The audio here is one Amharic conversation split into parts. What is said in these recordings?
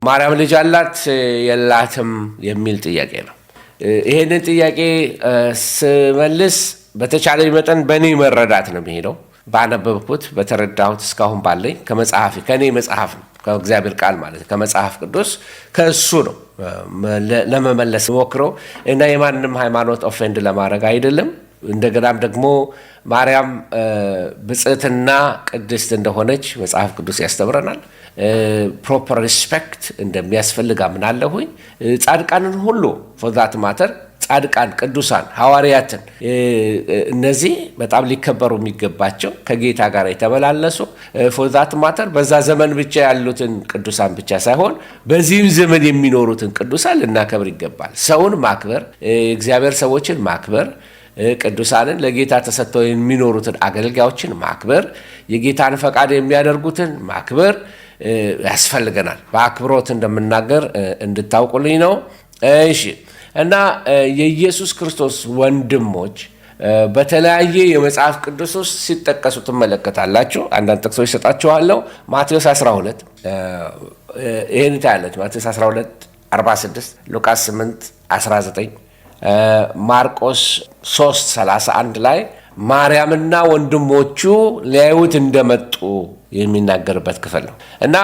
ማርያም ልጅ አላት የላትም የሚል ጥያቄ ነው። ይሄንን ጥያቄ ስመልስ በተቻለ መጠን በእኔ መረዳት ነው የሚሄደው። ባነበብኩት በተረዳሁት እስካሁን ባለኝ ከኔ መጽሐፍ ነው፣ ከእግዚአብሔር ቃል ማለት ከመጽሐፍ ቅዱስ ከእሱ ነው ለመመለስ ሞክረው እና የማንንም ሃይማኖት ኦፌንድ ለማድረግ አይደለም። እንደገናም ደግሞ ማርያም ብጽዕትና ቅድስት እንደሆነች መጽሐፍ ቅዱስ ያስተምረናል። ፕሮፐር ሪስፔክት እንደሚያስፈልግ አምናለሁኝ። ጻድቃንን ሁሉ ፎር ዛት ማተር ጻድቃን፣ ቅዱሳን፣ ሐዋርያትን እነዚህ በጣም ሊከበሩ የሚገባቸው ከጌታ ጋር የተመላለሱ ፎር ዛት ማተር በዛ ዘመን ብቻ ያሉትን ቅዱሳን ብቻ ሳይሆን በዚህም ዘመን የሚኖሩትን ቅዱሳን ልናከብር ይገባል። ሰውን ማክበር፣ እግዚአብሔር ሰዎችን ማክበር፣ ቅዱሳንን ለጌታ ተሰጥተው የሚኖሩትን አገልጋዮችን ማክበር፣ የጌታን ፈቃድ የሚያደርጉትን ማክበር ያስፈልገናል። በአክብሮት እንደምናገር እንድታውቁልኝ ነው። እሺ። እና የኢየሱስ ክርስቶስ ወንድሞች በተለያየ የመጽሐፍ ቅዱስ ውስጥ ሲጠቀሱ ትመለከታላችሁ። አንዳንድ ጥቅሶች ሰጣችኋለሁ። ማቴዎስ 12 ይህን ታያለች። ማቴዎስ 12 46፣ ሉቃስ 8 19፣ ማርቆስ 3 31 ላይ ማርያምና ወንድሞቹ ሊያዩት እንደመጡ የሚናገርበት ክፍል ነው። እና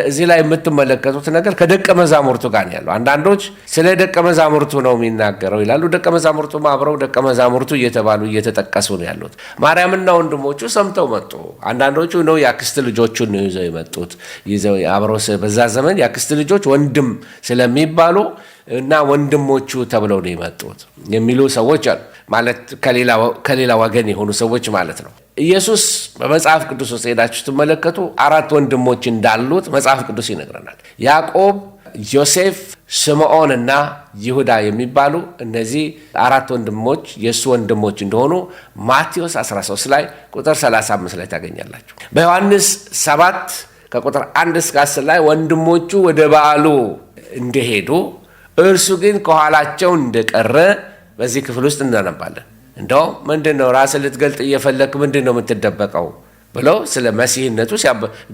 እዚህ ላይ የምትመለከቱት ነገር ከደቀ መዛሙርቱ ጋር ያለው፣ አንዳንዶች ስለ ደቀ መዛሙርቱ ነው የሚናገረው ይላሉ። ደቀ መዛሙርቱ አብረው ደቀ መዛሙርቱ እየተባሉ እየተጠቀሱ ነው ያሉት። ማርያምና ወንድሞቹ ሰምተው መጡ። አንዳንዶቹ ነው የአክስት ልጆቹን ይዘው የመጡት አብረው በዛ ዘመን የአክስት ልጆች ወንድም ስለሚባሉ እና ወንድሞቹ ተብለው ነው የመጡት የሚሉ ሰዎች አሉ። ማለት ከሌላ ወገን የሆኑ ሰዎች ማለት ነው። ኢየሱስ በመጽሐፍ ቅዱስ ውስጥ ሄዳችሁ ትመለከቱ 4 ወንድሞች እንዳሉት መጽሐፍ ቅዱስ ይነግረናል። ያዕቆብ፣ ዮሴፍ፣ ስምዖን እና ይሁዳ የሚባሉ እነዚህ 4 ወንድሞች የእሱ ወንድሞች እንደሆኑ ማቴዎስ 13 ላይ ቁጥር 35 ላይ ታገኛላችሁ። በዮሐንስ 7 ከቁጥር 1 እስከ 10 ላይ ወንድሞቹ ወደ በዓሉ እንደሄዱ እርሱ ግን ከኋላቸው እንደቀረ በዚህ ክፍል ውስጥ እናነባለን። እንደው ምንድነው ራስን ልትገልጥ እየፈለክ ምንድነው የምትደበቀው ብለው ስለ መሲህነቱ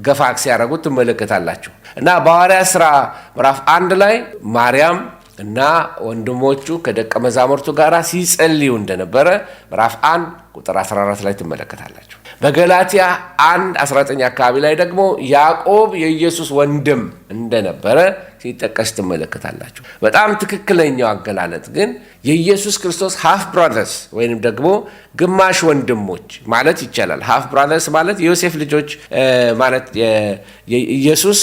ገፋክ ሲያደርጉት ትመለከታላችሁ። እና በሐዋርያት ሥራ ምዕራፍ 1 ላይ ማርያም እና ወንድሞቹ ከደቀ መዛሙርቱ ጋር ሲጸልዩ እንደነበረ ምዕራፍ 1 ቁጥር 14 ላይ ትመለከታላችሁ። በገላትያ 1:19 አካባቢ ላይ ደግሞ ያዕቆብ የኢየሱስ ወንድም እንደነበረ ሲጠቀስ ትመለከታላችሁ። በጣም ትክክለኛው አገላለጥ ግን የኢየሱስ ክርስቶስ ሃፍ ብራዘርስ ወይንም ደግሞ ግማሽ ወንድሞች ማለት ይቻላል። ሃፍ ብራዘርስ ማለት የዮሴፍ ልጆች ማለት የኢየሱስ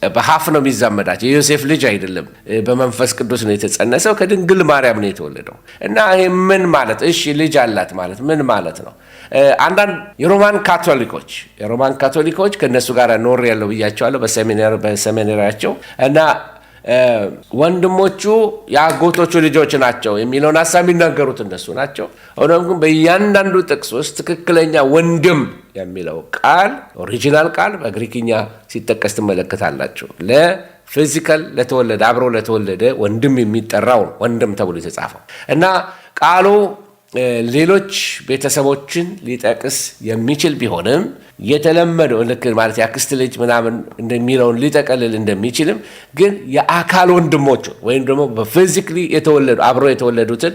በሃፍ ነው የሚዛመዳቸው። የዮሴፍ ልጅ አይደለም። በመንፈስ ቅዱስ ነው የተጸነሰው፣ ከድንግል ማርያም ነው የተወለደው። እና ይሄ ምን ማለት እሺ ልጅ አላት ማለት ምን ማለት ነው? አንዳንድ የሮማን ካቶሊኮች ከነሱ ጋር ኖር ያለው ብያቸዋለሁ በሰሜናሪያቸው እና ወንድሞቹ የአጎቶቹ ልጆች ናቸው የሚለውን ሀሳብ የሚናገሩት እነሱ ናቸው። ሆኖም ግን በእያንዳንዱ ጥቅስ ውስጥ ትክክለኛ ወንድም የሚለው ቃል ኦሪጂናል ቃል በግሪክኛ ሲጠቀስ ትመለከታላችሁ። ለፊዚካል ለተወለደ አብሮ ለተወለደ ወንድም የሚጠራው ወንድም ተብሎ የተጻፈው እና ቃሉ ሌሎች ቤተሰቦችን ሊጠቅስ የሚችል ቢሆንም የተለመደው ልክ ማለት የአክስት ልጅ ምናምን እንደሚለውን ሊጠቀልል እንደሚችልም ግን የአካል ወንድሞቹ ወይም ደግሞ በፊዚካሊ የተወለዱ አብሮ የተወለዱትን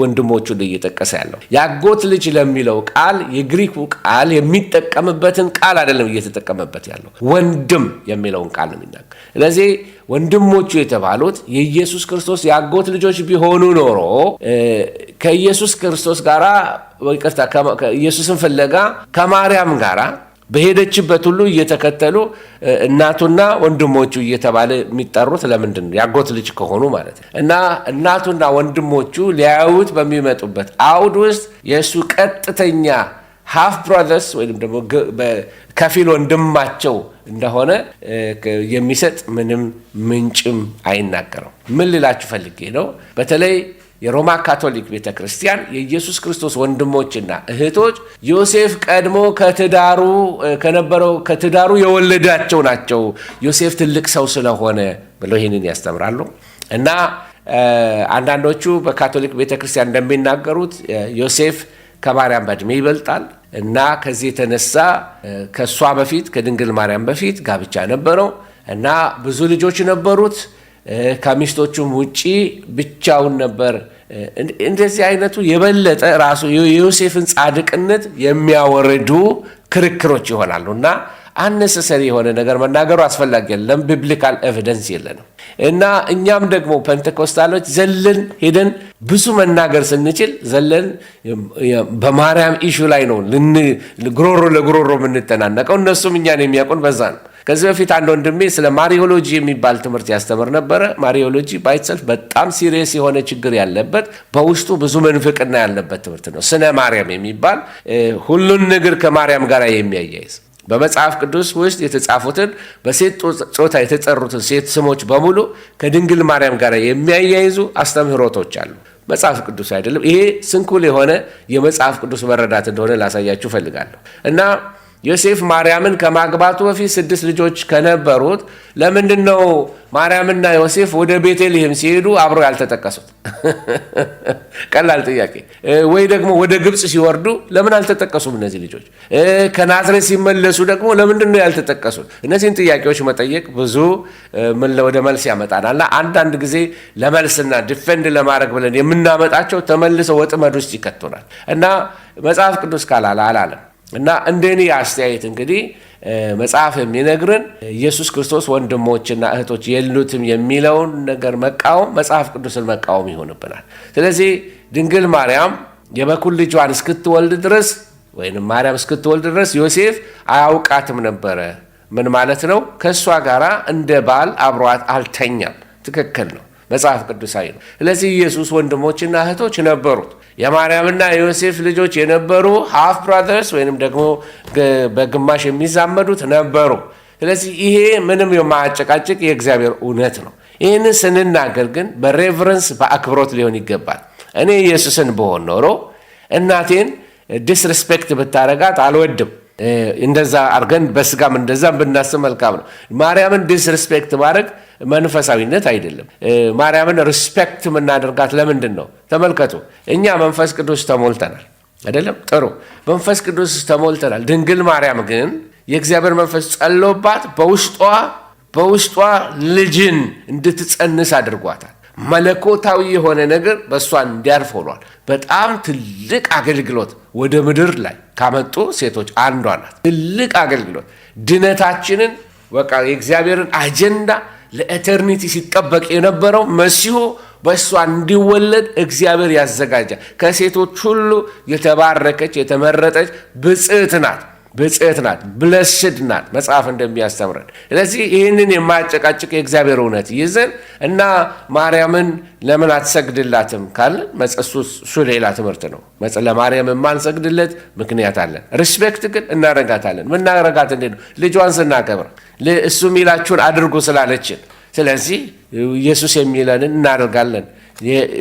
ወንድሞቹን እየጠቀሰ ያለው የአጎት ልጅ ለሚለው ቃል የግሪኩ ቃል የሚጠቀምበትን ቃል አይደለም እየተጠቀመበት ያለው ወንድም የሚለውን ቃል ነው የሚናገር። ስለዚህ ወንድሞቹ የተባሉት የኢየሱስ ክርስቶስ የአጎት ልጆች ቢሆኑ ኖሮ ከኢየሱስ ክርስቶስ ጋራ ኢየሱስን ፍለጋ ከማርያም ጋራ በሄደችበት ሁሉ እየተከተሉ እናቱና ወንድሞቹ እየተባለ የሚጠሩት ለምንድን ነው? ያጎት ልጅ ከሆኑ ማለት ነው። እና እናቱና ወንድሞቹ ሊያዩት በሚመጡበት አውድ ውስጥ የእሱ ቀጥተኛ ሃፍ ብራዘርስ ወይም ደግሞ ከፊል ወንድማቸው እንደሆነ የሚሰጥ ምንም ምንጭም አይናገረው። ምን ልላችሁ ፈልጌ ነው? በተለይ የሮማ ካቶሊክ ቤተክርስቲያን የኢየሱስ ክርስቶስ ወንድሞችና እህቶች ዮሴፍ ቀድሞ ከትዳሩ የወለዳቸው ናቸው፣ ዮሴፍ ትልቅ ሰው ስለሆነ ብለው ይህንን ያስተምራሉ። እና አንዳንዶቹ በካቶሊክ ቤተክርስቲያን እንደሚናገሩት ዮሴፍ ከማርያም በዕድሜ ይበልጣል እና ከዚህ የተነሳ ከእሷ በፊት ከድንግል ማርያም በፊት ጋብቻ ነበረው እና ብዙ ልጆች ነበሩት። ከሚስቶቹም ውጪ ብቻውን ነበር። እንደዚህ አይነቱ የበለጠ ራሱ የዮሴፍን ጻድቅነት የሚያወርዱ ክርክሮች ይሆናሉ እና አነሰሰሪ የሆነ ነገር መናገሩ አስፈላጊ የለም። ቢብሊካል ኤቪደንስ የለንም እና እኛም ደግሞ ፔንቴኮስታሎች ዘለን ሄደን ብዙ መናገር ስንችል ዘለን በማርያም ኢሹ ላይ ነው ግሮሮ ለግሮሮ የምንተናነቀው። እነሱም እኛን የሚያውቁን በዛ ነው። ከዚህ በፊት አንድ ወንድሜ ስለ ማሪዮሎጂ የሚባል ትምህርት ያስተምር ነበረ። ማሪዮሎጂ ባይትሰልፍ በጣም ሲሪየስ የሆነ ችግር ያለበት በውስጡ ብዙ መንፍቅና ያለበት ትምህርት ነው። ስነ ማርያም የሚባል ሁሉን ነገር ከማርያም ጋር የሚያያይዝ በመጽሐፍ ቅዱስ ውስጥ የተጻፉትን በሴት ጾታ የተጠሩትን ሴት ስሞች በሙሉ ከድንግል ማርያም ጋር የሚያያይዙ አስተምህሮቶች አሉ። መጽሐፍ ቅዱስ አይደለም። ይሄ ስንኩል የሆነ የመጽሐፍ ቅዱስ መረዳት እንደሆነ ላሳያችሁ ፈልጋለሁ እና ዮሴፍ ማርያምን ከማግባቱ በፊት 6 ልጆች ከነበሩት ለምንድን ነው ማርያምና ዮሴፍ ወደ ቤተልሔም ሲሄዱ አብረው ያልተጠቀሱት? ቀላል ጥያቄ። ወይ ደግሞ ወደ ግብፅ ሲወርዱ ለምን አልተጠቀሱም እነዚህ ልጆች? ከናዝሬት ሲመለሱ ደግሞ ለምንድን ነው ያልተጠቀሱት? እነዚህን ጥያቄዎች መጠየቅ ብዙ ወደ መልስ ያመጣናልና አንዳንድ ጊዜ ለመልስና ዲፌንድ ለማድረግ ብለን የምናመጣቸው ተመልሰው ወጥመድ ውስጥ ይከቱናል እና መጽሐፍ ቅዱስ ካላለ አላለም። እና እንደኔ አስተያየት እንግዲህ መጽሐፍ የሚነግርን ኢየሱስ ክርስቶስ ወንድሞችና እህቶች የሉትም የሚለውን ነገር መቃወም መጽሐፍ ቅዱስን መቃወም ይሆንብናል። ስለዚህ ድንግል ማርያም የበኩር ልጇን እስክትወልድ ድረስ ወይም ማርያም እስክትወልድ ድረስ ዮሴፍ አያውቃትም ነበረ። ምን ማለት ነው? ከእሷ ጋር እንደ ባል አብሯት አልተኛም። ትክክል ነው፣ መጽሐፍ ቅዱሳዊ ነው። ስለዚህ ኢየሱስ ወንድሞችና እህቶች ነበሩት። የማርያምና የዮሴፍ ልጆች የነበሩ ሃፍ ብራዘርስ ወይንም ደግሞ በግማሽ የሚዛመዱት ነበሩ። ስለዚህ ይሄ ምንም የማያጨቃጭቅ የእግዚአብሔር እውነት ነው። ይህን ስንናገር ግን በሬቨረንስ በአክብሮት ሊሆን ይገባል። እኔ ኢየሱስን ብሆን ኖሮ እናቴን ዲስሪስፔክት ብታረጋት አልወድም። እንደዛ አርገን በስጋም እንደዛ ብናስብ መልካም ነው። ማርያምን ዲስሪስፔክት ማድረግ መንፈሳዊነት አይደለም። ማርያምን ሪስፔክት የምናደርጋት ለምንድን ነው? ተመልከቱ፣ እኛ መንፈስ ቅዱስ ተሞልተናል አይደለም? ጥሩ፣ መንፈስ ቅዱስ ተሞልተናል። ድንግል ማርያም ግን የእግዚአብሔር መንፈስ ጸሎባት በውስጧ ልጅን እንድትጸንስ አድርጓታል። መለኮታዊ የሆነ ነገር በእሷ እንዲያርፍ ሆኗል። በጣም ትልቅ አገልግሎት ወደ ምድር ላይ ካመጡ ሴቶች አንዷ ናት። ትልቅ አገልግሎት ድነታችንን በቃ የእግዚአብሔርን አጀንዳ ለኤተርኒቲ ሲጠበቅ የነበረው መሲሁ በእሷ እንዲወለድ እግዚአብሔር ያዘጋጃል። ከሴቶች ሁሉ የተባረከች የተመረጠች ብፅዕት ናት። ብለስድ ናት መጽሐፍ እንደሚያስተምረን። ስለዚህ ይህንን የማያጨቃጭቅ የእግዚአብሔር እውነት ይዘን እና ማርያምን ለምን አትሰግድላትም ካልን እሱ ሌላ ትምህርት ነው። ለማርያም የማንሰግድለት ምክንያት አለን። ሪስፔክት ግን እናረጋታለን። ምናረጋት እንዴት ነው? ልጇን ስናከብር እሱ የሚላችሁን አድርጉ ስላለችን። ስለዚህ ኢየሱስ የሚለንን እናደርጋለን።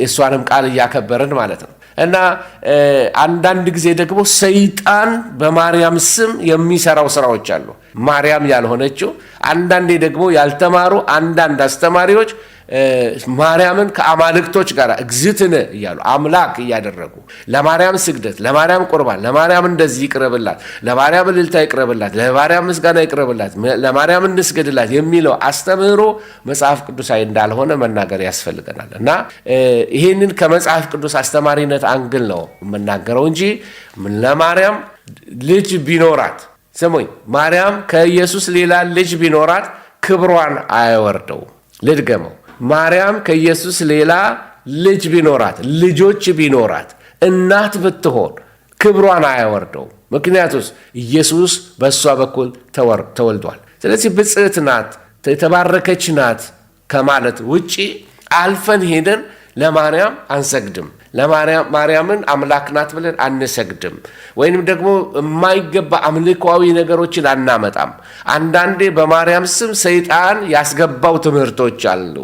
እሷንም ቃል እያከበርን ማለት ነው። እና አንዳንድ ጊዜ ደግሞ ሰይጣን በማርያም ስም የሚሰራው ስራዎች አሉ። ማርያም ያልሆነችው አንዳንዴ ደግሞ ያልተማሩ አንዳንድ አስተማሪዎች ማርያምን ከአማልክቶች ጋር እግዝእትነ እያሉ አምላክ እያደረጉ ለማርያም ስግደት፣ ለማርያም ቁርባን፣ ለማርያም እንደዚህ ይቅረብላት፣ ለማርያም እልልታ ይቅረብላት፣ ለማርያም ምስጋና ይቅረብላት፣ ለማርያም እንስገድላት የሚለው አስተምህሮ መጽሐፍ ቅዱሳዊ እንዳልሆነ መናገር ያስፈልገናል። እና ይህንን ከመጽሐፍ ቅዱስ አስተማሪነት አንግል ነው የምናገረው እንጂ ለማርያም ልጅ ቢኖራት፣ ስሙኝ፣ ማርያም ከኢየሱስ ሌላ ልጅ ቢኖራት ክብሯን አያወርደው። ልድገመው፣ ማርያም ከኢየሱስ ሌላ ልጅ ቢኖራት፣ ልጆች ቢኖራት፣ እናት ብትሆን ክብሯን አያወርደው። ምክንያቱስ ኢየሱስ በእሷ በኩል ተወልዷል። ስለዚህ ብፅዕት ናት፣ የተባረከች ናት ከማለት ውጪ አልፈን ሄደን ለማርያም አንሰግድም። ማርያምን አምላክ ናት ብለን አንሰግድም። ወይንም ደግሞ የማይገባ አምልኮዊ ነገሮችን አናመጣም። አንዳንዴ በማርያም ስም ሰይጣን ያስገባው ትምህርቶች አሉ።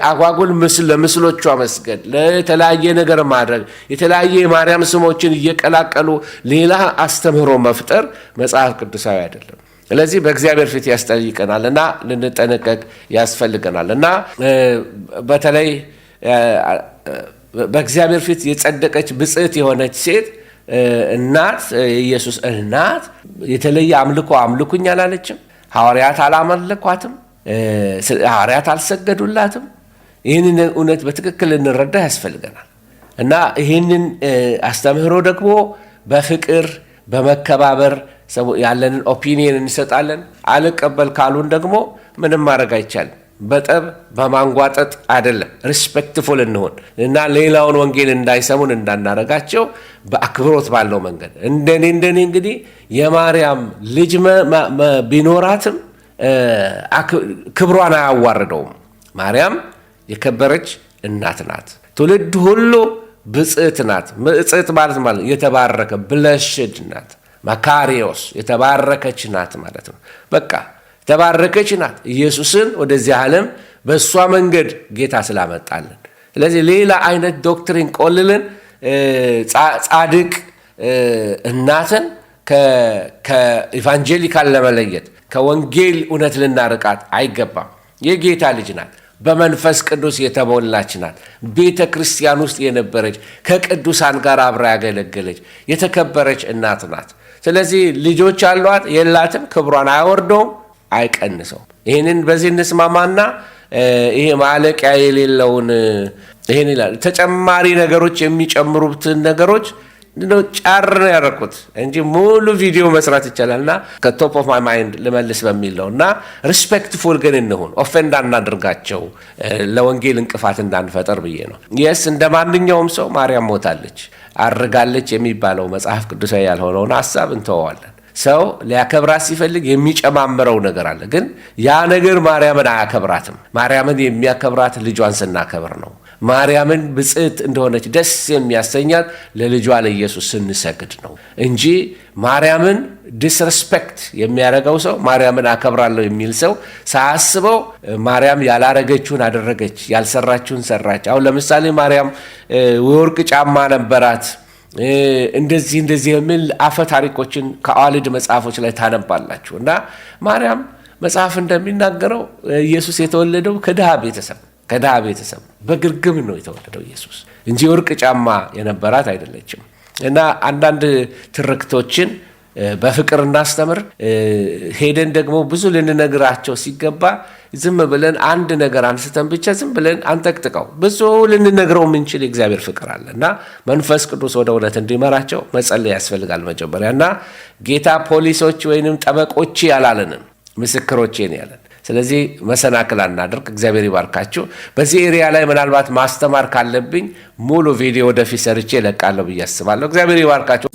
አጓጉል ለምስሎቿ መስገድ፣ ለተለያየ ነገር ማድረግ፣ የተለያየ የማርያም ስሞችን እየቀላቀሉ ሌላ አስተምህሮ መፍጠር መጽሐፍ ቅዱሳዊ አይደለም። ስለዚህ በእግዚአብሔር ፊት ያስጠይቀናል እና ልንጠነቀቅ ያስፈልገናል እና በተለይ በእግዚአብሔር ፊት የጸደቀች ብፅዕት የሆነች ሴት እናት፣ የኢየሱስ እናት የተለየ አምልኮ አምልኩኝ አላለችም። ሐዋርያት አላመለኳትም። ሐዋርያት አልሰገዱላትም። ይህንን እውነት በትክክል እንረዳ ያስፈልገናል እና ይህንን አስተምህሮ ደግሞ በፍቅር በመከባበር ያለንን ኦፒኒየን እንሰጣለን። አልቀበል ካሉን ደግሞ ምንም ማድረግ አይቻልም። በጠብ በማንጓጠጥ አይደለም። ሪስፔክትፉል እንሆን እና ሌላውን ወንጌል እንዳይሰሙን እንዳናረጋቸው በአክብሮት ባለው መንገድ እንደኔ እንግዲህ የማርያም ልጅ ቢኖራትም ክብሯን አያዋርደውም። ማርያም የከበረች እናት ናት። ትውልድ ሁሉ ብጽዕት ናት። ብጽዕት ማለት የተባረከ ብለሽድ ናት። ማካሪዮስ የተባረከች ናት ማለት ነው። በቃ የተባረከች ናት። ኢየሱስን ወደዚህ ዓለም በእሷ መንገድ ጌታ ስላመጣልን። ስለዚህ ሌላ አይነት ዶክትሪን ቆልልን ጻድቅ እናትን ከኢቫንጀሊካል ለመለየት ከወንጌል እውነት ልናርቃት አይገባም። የጌታ ልጅ ናት። በመንፈስ ቅዱስ የተሞላች ናት። ቤተ ክርስቲያን ውስጥ የነበረች ከቅዱሳን ጋር አብራ ያገለገለች የተከበረች እናት ናት። ስለዚህ ልጆች አሏት የላትም፣ ክብሯን አያወርደውም፣ አይቀንሰውም። ይህንን በዚህ እንስማማና ይሄ ማለቂያ የሌለውን ይህን ይላል። ተጨማሪ ነገሮች የሚጨምሩትን ነገሮች ጫር ነው ያደረኩት እንጂ ሙሉ ቪዲዮ መስራት ይቻላል እና ከቶፕ ኦፍ ማይ ማይንድ ልመልስ በሚል ነው እና ሪስፔክትፉል ግን እንሁን፣ ኦፌንድ አናድርጋቸው፣ ለወንጌል እንቅፋት እንዳንፈጠር ብዬ ነው። የስ እንደ ማንኛውም ሰው ማርያም ሞታለች አርጋለች የሚባለው መጽሐፍ ቅዱሳዊ ያልሆነውን ሀሳብ እንተወዋለን። ሰው ሊያከብራት ሲፈልግ የሚጨማምረው ነገር አለ። ግን ያ ነገር ማርያምን አያከብራትም። ማርያምን የሚያከብራት ልጇን ስናከብር ነው። ማርያምን ብጽዕት እንደሆነች ደስ የሚያሰኛት ለልጇ ለኢየሱስ ስንሰግድ ነው እንጂ ማርያምን ዲስሬስፔክት የሚያደርገው ሰው ማርያምን አከብራለሁ የሚል ሰው ሳያስበው ማርያም ያላረገችውን አደረገች፣ ያልሰራችውን ሰራች። አሁን ለምሳሌ ማርያም የወርቅ ጫማ ነበራት እንደዚህ የሚል አፈ ታሪኮችን ከአዋልድ መጽሐፎች ላይ ታነባላችሁ። እና ማርያም መጽሐፍ እንደሚናገረው ኢየሱስ የተወለደው ከድሃ ቤተሰብ በግርግም ነው የተወለደው ኢየሱስ እንጂ ወርቅ ጫማ የነበራት አይደለችም። እና አንዳንድ ትርክቶችን በፍቅር እናስተምር ሄደን ደግሞ ብዙ ልንነግራቸው ሲገባ ዝም ብለን አንድ ነገር አንስተን ብቻ ዝም ብለን አንጠቅጥቀው ብዙ ልንነግረው የምንችል የእግዚአብሔር ፍቅር አለ እና መንፈስ ቅዱስ ወደ እውነት እንዲመራቸው መጸለይ ያስፈልጋል መጀመሪያ። እና ጌታ ፖሊሶች ወይንም ጠበቆቼ ያላለንም ምስክሮቼ ነው ያለን። ስለዚህ መሰናክል አናድርግ። እግዚአብሔር ይባርካችሁ። በዚህ ኤሪያ ላይ ምናልባት ማስተማር ካለብኝ ሙሉ ቪዲዮ ወደፊት ሰርቼ እለቃለሁ ብዬ አስባለሁ። እግዚአብሔር ይባርካችሁ።